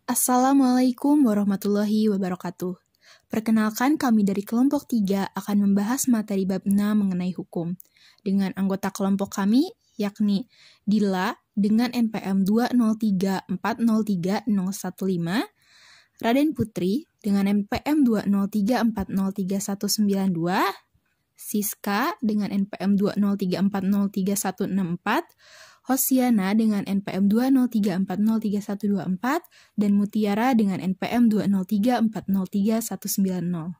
Assalamualaikum warahmatullahi wabarakatuh. Perkenalkan, kami dari kelompok 3 akan membahas materi bab 6 mengenai hukum. Dengan anggota kelompok kami, yakni Dila dengan NPM 203403015, Raden Putri dengan NPM 203403192, Siska dengan NPM 203403164, Hosiana dengan NPM 203403124, dan Mutiara dengan NPM 203403190.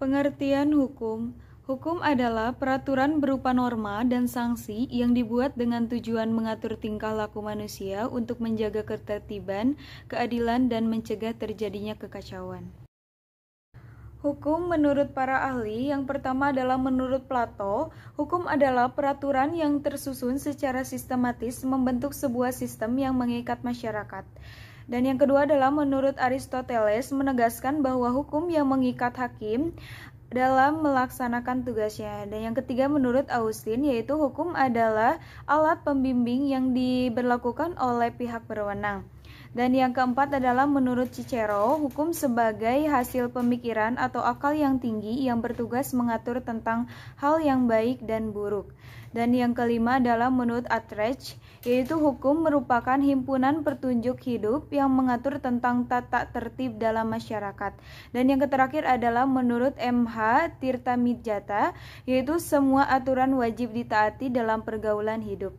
Pengertian hukum. Hukum adalah peraturan berupa norma dan sanksi yang dibuat dengan tujuan mengatur tingkah laku manusia untuk menjaga ketertiban, keadilan, dan mencegah terjadinya kekacauan. Hukum menurut para ahli, yang pertama adalah menurut Plato, hukum adalah peraturan yang tersusun secara sistematis membentuk sebuah sistem yang mengikat masyarakat. Dan yang kedua adalah menurut Aristoteles, menegaskan bahwa hukum yang mengikat hakim dalam melaksanakan tugasnya. Dan yang ketiga menurut Augustine, yaitu hukum adalah alat pembimbing yang diberlakukan oleh pihak berwenang. Dan yang keempat adalah menurut Cicero, hukum sebagai hasil pemikiran atau akal yang tinggi yang bertugas mengatur tentang hal yang baik dan buruk. Dan yang kelima adalah menurut Utrecht, yaitu hukum merupakan himpunan petunjuk hidup yang mengatur tentang tata tertib dalam masyarakat. Dan yang terakhir adalah menurut M.H. Tirtamidjata, yaitu semua aturan wajib ditaati dalam pergaulan hidup.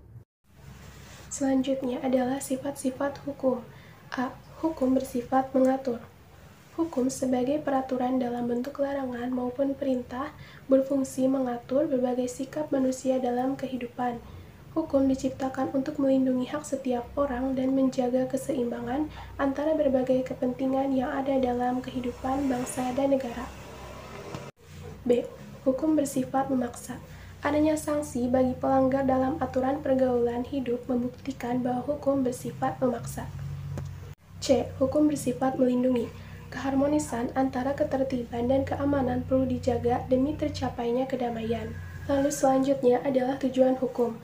Selanjutnya adalah sifat-sifat hukum. A. Hukum bersifat mengatur. Hukum sebagai peraturan dalam bentuk larangan maupun perintah berfungsi mengatur berbagai sikap manusia dalam kehidupan. Hukum diciptakan untuk melindungi hak setiap orang dan menjaga keseimbangan antara berbagai kepentingan yang ada dalam kehidupan bangsa dan negara. B. Hukum bersifat memaksa. Adanya sanksi bagi pelanggar dalam aturan pergaulan hidup membuktikan bahwa hukum bersifat memaksa. C. Hukum bersifat melindungi. Keharmonisan antara ketertiban dan keamanan perlu dijaga demi tercapainya kedamaian. Lalu selanjutnya adalah tujuan hukum.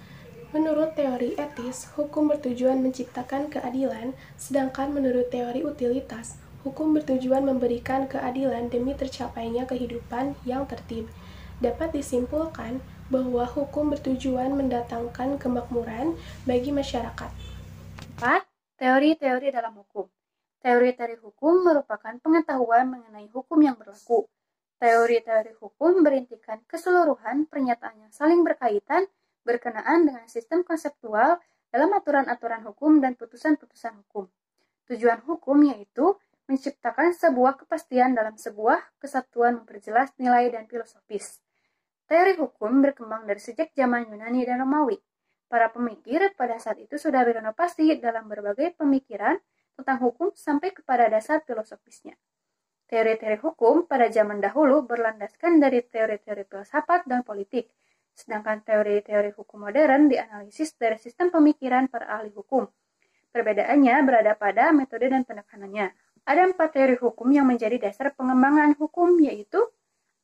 Menurut teori etis, hukum bertujuan menciptakan keadilan, sedangkan menurut teori utilitas, hukum bertujuan memberikan keadilan demi tercapainya kehidupan yang tertib. Dapat disimpulkan bahwa hukum bertujuan mendatangkan kemakmuran bagi masyarakat. 4. Teori-teori dalam hukum. Teori-teori hukum merupakan pengetahuan mengenai hukum yang berlaku. Teori-teori hukum berintikan keseluruhan pernyataan yang saling berkaitan berkenaan dengan sistem konseptual dalam aturan-aturan hukum dan putusan-putusan hukum. Tujuan hukum yaitu menciptakan sebuah kepastian dalam sebuah kesatuan memperjelas nilai dan filosofis. Teori hukum berkembang dari sejak zaman Yunani dan Romawi. Para pemikir pada saat itu sudah berinovasi dalam berbagai pemikiran tentang hukum sampai kepada dasar filosofisnya. Teori-teori hukum pada zaman dahulu berlandaskan dari teori-teori filsafat dan politik, sedangkan teori-teori hukum modern dianalisis dari sistem pemikiran para ahli hukum. Perbedaannya berada pada metode dan penekanannya. Ada 4 teori hukum yang menjadi dasar pengembangan hukum, yaitu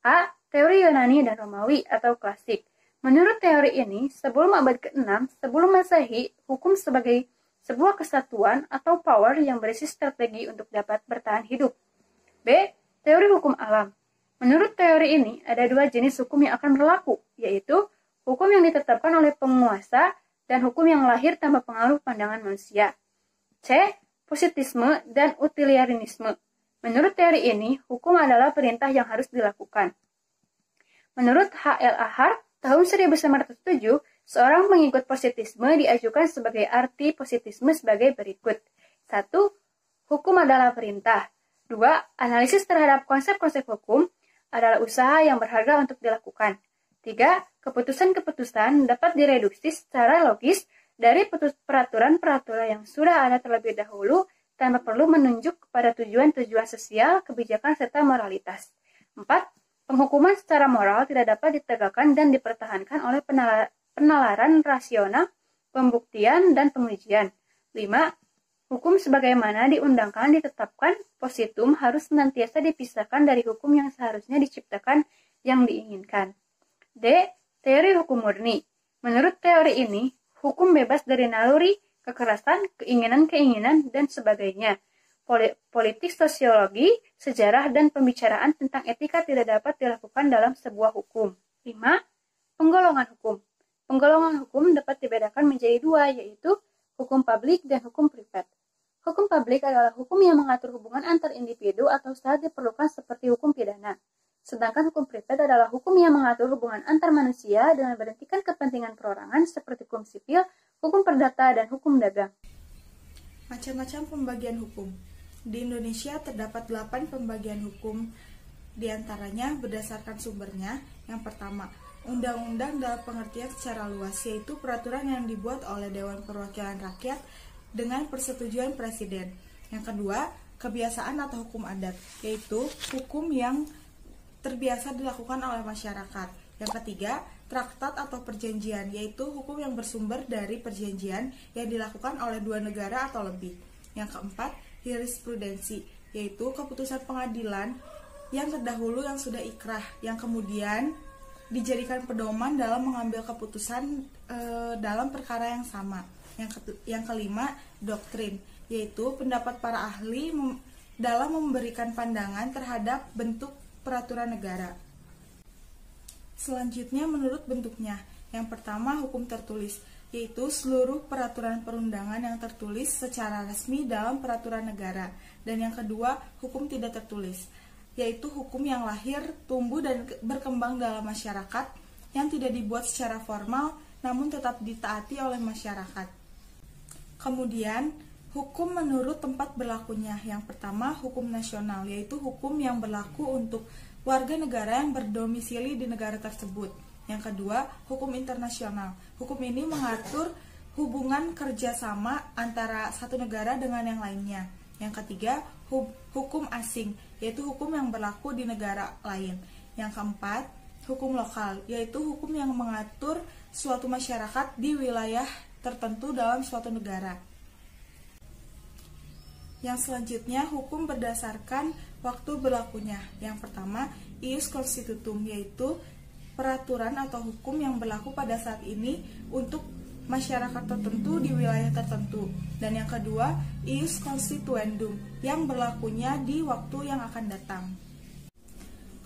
A. Teori Yunani dan Romawi atau klasik. Menurut teori ini, sebelum abad ke-6 sebelum Masehi, hukum sebagai sebuah kesatuan atau power yang berisi strategi untuk dapat bertahan hidup. B. Teori hukum alam. Menurut teori ini, ada 2 jenis hukum yang akan berlaku, yaitu hukum yang ditetapkan oleh penguasa dan hukum yang lahir tanpa pengaruh pandangan manusia. C. Positisme dan utilitarianisme. Menurut teori ini, hukum adalah perintah yang harus dilakukan. Menurut H.L. Ahar, tahun 1907, seorang pengikut positisme diajukan sebagai arti positisme sebagai berikut. 1. Hukum adalah perintah. 2. Analisis terhadap konsep-konsep hukum adalah usaha yang berharga untuk dilakukan. 3. Keputusan-keputusan dapat direduksi secara logis dari peraturan-peraturan yang sudah ada terlebih dahulu tanpa perlu menunjuk kepada tujuan-tujuan sosial, kebijakan, serta moralitas. 4. Penghukuman secara moral tidak dapat ditegakkan dan dipertahankan oleh penalaran rasional, pembuktian, dan pengujian. 5. Hukum sebagaimana diundangkan ditetapkan positum harus senantiasa dipisahkan dari hukum yang seharusnya diciptakan yang diinginkan. D. Teori hukum murni. Menurut teori ini, hukum bebas dari naluri, kekerasan, keinginan-keinginan, dan sebagainya. Politik, sosiologi, sejarah, dan pembicaraan tentang etika tidak dapat dilakukan dalam sebuah hukum. 5. Penggolongan hukum. Penggolongan hukum dapat dibedakan menjadi dua, yaitu hukum publik dan hukum privat. Hukum publik adalah hukum yang mengatur hubungan antar individu atau saat diperlukan seperti hukum pidana. Sedangkan hukum privat adalah hukum yang mengatur hubungan antar manusia dengan memberhentikan kepentingan perorangan seperti hukum sipil, hukum perdata, dan hukum dagang. Macam-macam pembagian hukum. Di Indonesia terdapat 8 pembagian hukum, diantaranya berdasarkan sumbernya. Yang pertama, undang-undang dalam pengertian secara luas, yaitu peraturan yang dibuat oleh Dewan Perwakilan Rakyat dengan persetujuan Presiden. Yang kedua, kebiasaan atau hukum adat, yaitu hukum yang terbiasa dilakukan oleh masyarakat. Yang ketiga, traktat atau perjanjian, yaitu hukum yang bersumber dari perjanjian yang dilakukan oleh dua negara atau lebih. Yang keempat, jurisprudensi, yaitu keputusan pengadilan yang terdahulu yang sudah ikrah, yang kemudian dijadikan pedoman dalam mengambil keputusan dalam perkara yang sama. Yang kelima, doktrin, yaitu pendapat para ahli dalam memberikan pandangan terhadap bentuk peraturan negara. Selanjutnya menurut bentuknya. Yang pertama, hukum tertulis, yaitu seluruh peraturan perundangan yang tertulis secara resmi dalam peraturan negara. Dan yang kedua, hukum tidak tertulis, yaitu hukum yang lahir, tumbuh, dan berkembang dalam masyarakat yang tidak dibuat secara formal namun tetap ditaati oleh masyarakat. Kemudian, hukum menurut tempat berlakunya. Yang pertama, hukum nasional, yaitu hukum yang berlaku untuk warga negara yang berdomisili di negara tersebut. Yang kedua, hukum internasional. Hukum ini mengatur hubungan kerjasama antara satu negara dengan yang lainnya. Yang ketiga, hukum asing, yaitu hukum yang berlaku di negara lain. Yang keempat, hukum lokal, yaitu hukum yang mengatur suatu masyarakat di wilayah tertentu dalam suatu negara. Yang selanjutnya, hukum berdasarkan waktu berlakunya. Yang pertama, ius constitutum, yaitu peraturan atau hukum yang berlaku pada saat ini untuk masyarakat tertentu di wilayah tertentu. Dan yang kedua, ius constituendum, yang berlakunya di waktu yang akan datang.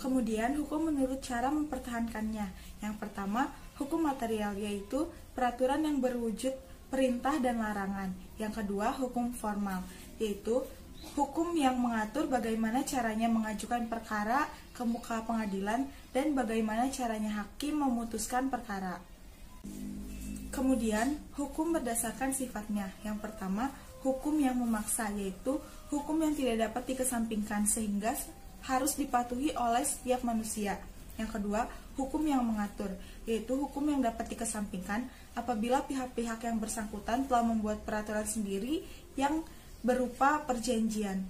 Kemudian, hukum menurut cara mempertahankannya. Yang pertama, hukum material, yaitu peraturan yang berwujud perintah dan larangan. Yang kedua, hukum formal, yaitu hukum yang mengatur bagaimana caranya mengajukan perkara ke muka pengadilan dan bagaimana caranya hakim memutuskan perkara. Kemudian, hukum berdasarkan sifatnya. Yang pertama, hukum yang memaksa, yaitu hukum yang tidak dapat dikesampingkan sehingga harus dipatuhi oleh setiap manusia. Yang kedua, hukum yang mengatur, yaitu hukum yang dapat dikesampingkan apabila pihak-pihak yang bersangkutan telah membuat peraturan sendiri yang berupa perjanjian.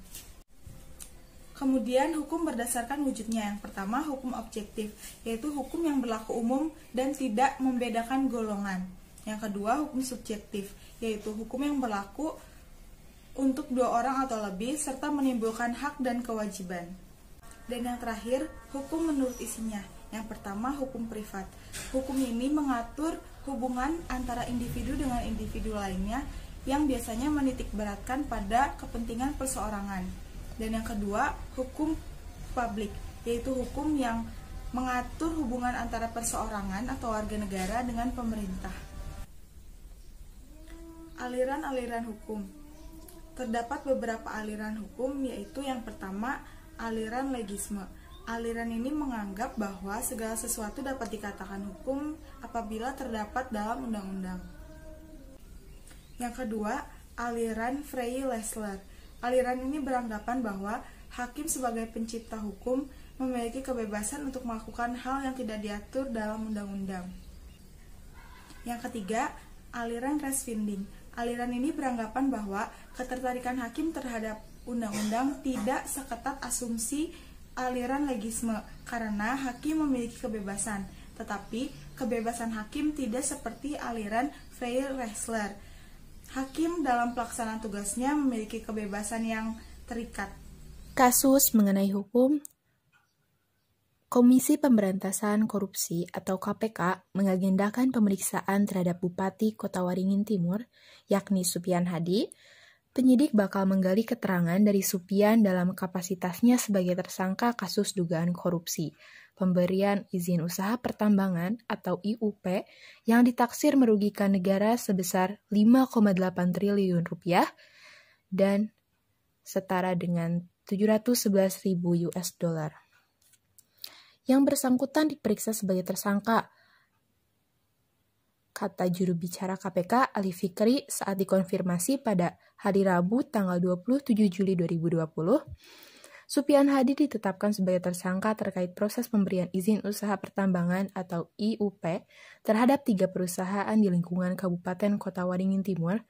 Kemudian, hukum berdasarkan wujudnya. Yang pertama, hukum objektif, yaitu hukum yang berlaku umum dan tidak membedakan golongan. Yang kedua, hukum subjektif, yaitu hukum yang berlaku untuk dua orang atau lebih serta menimbulkan hak dan kewajiban. Dan yang terakhir, hukum menurut isinya. Yang pertama, hukum privat. Hukum ini mengatur hubungan antara individu dengan individu lainnya yang biasanya menitikberatkan pada kepentingan perseorangan. Dan yang kedua, hukum publik, yaitu hukum yang mengatur hubungan antara perseorangan atau warga negara dengan pemerintah. Aliran-aliran hukum. Terdapat beberapa aliran hukum, yaitu yang pertama, aliran legisme. Aliran ini menganggap bahwa segala sesuatu dapat dikatakan hukum apabila terdapat dalam undang-undang. Yang kedua, aliran Frey-Lesler. Aliran ini beranggapan bahwa hakim sebagai pencipta hukum memiliki kebebasan untuk melakukan hal yang tidak diatur dalam undang-undang. Yang ketiga, aliran Resvinding. Aliran ini beranggapan bahwa ketertarikan hakim terhadap undang-undang tidak seketat asumsi aliran legisme karena hakim memiliki kebebasan, tetapi kebebasan hakim tidak seperti aliran Frey-Lesler. Hakim dalam pelaksanaan tugasnya memiliki kebebasan yang terikat. Kasus mengenai hukum Komisi Pemberantasan Korupsi atau KPK mengagendakan pemeriksaan terhadap Bupati Kota Waringin Timur, yakni Supian Hadi. Penyidik bakal menggali keterangan dari Supian dalam kapasitasnya sebagai tersangka kasus dugaan korupsi, pemberian izin usaha pertambangan atau IUP yang ditaksir merugikan negara sebesar 5,8 triliun rupiah dan setara dengan 711.000 US dollar. Yang bersangkutan diperiksa sebagai tersangka, kata juru bicara KPK Ali Fikri saat dikonfirmasi pada hari Rabu tanggal 27 Juli 2020. Supian Hadi ditetapkan sebagai tersangka terkait proses pemberian izin usaha pertambangan atau IUP terhadap 3 perusahaan di lingkungan Kabupaten Kota Waringin Timur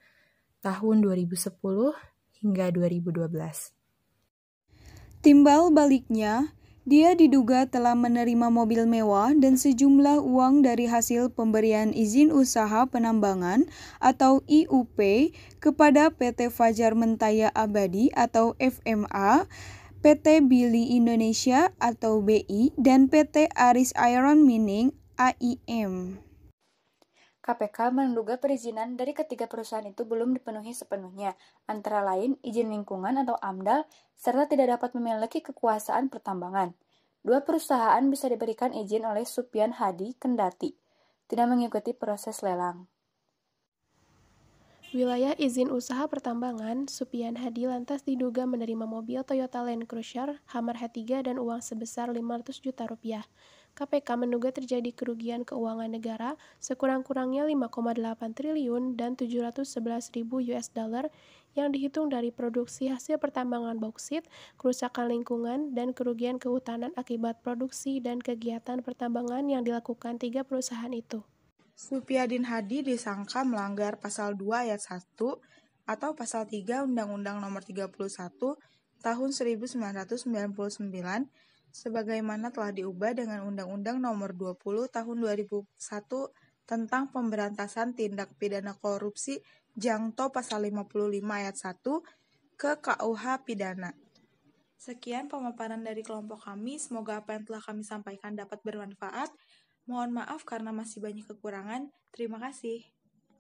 tahun 2010 hingga 2012. Timbal baliknya, dia diduga telah menerima mobil mewah dan sejumlah uang dari hasil pemberian izin usaha penambangan atau IUP kepada PT Fajar Mentaya Abadi atau FMA, PT Billy Indonesia atau BI, dan PT Aris Iron Mining AIM. KPK menduga perizinan dari ketiga perusahaan itu belum dipenuhi sepenuhnya, antara lain izin lingkungan atau AMDAL, serta tidak dapat memiliki kekuasaan pertambangan. 2 perusahaan bisa diberikan izin oleh Supian Hadi kendati tidak mengikuti proses lelang. Wilayah izin usaha pertambangan, Supian Hadi lantas diduga menerima mobil Toyota Land Cruiser Hummer H3 dan uang sebesar 500 juta rupiah. KPK menduga terjadi kerugian keuangan negara sekurang-kurangnya 5,8 triliun dan 711.000 US dollar yang dihitung dari produksi hasil pertambangan bauksit, kerusakan lingkungan, dan kerugian kehutanan akibat produksi dan kegiatan pertambangan yang dilakukan 3 perusahaan itu. Supiadin Hadi disangka melanggar Pasal 2 Ayat 1 atau Pasal 3 Undang-Undang Nomor 31 Tahun 1999 sebagaimana telah diubah dengan Undang-Undang Nomor 20 Tahun 2001 tentang Pemberantasan Tindak Pidana Korupsi Jangto Pasal 55 Ayat 1 ke KUH Pidana. Sekian pemaparan dari kelompok kami, semoga apa yang telah kami sampaikan dapat bermanfaat. Mohon maaf karena masih banyak kekurangan. Terima kasih.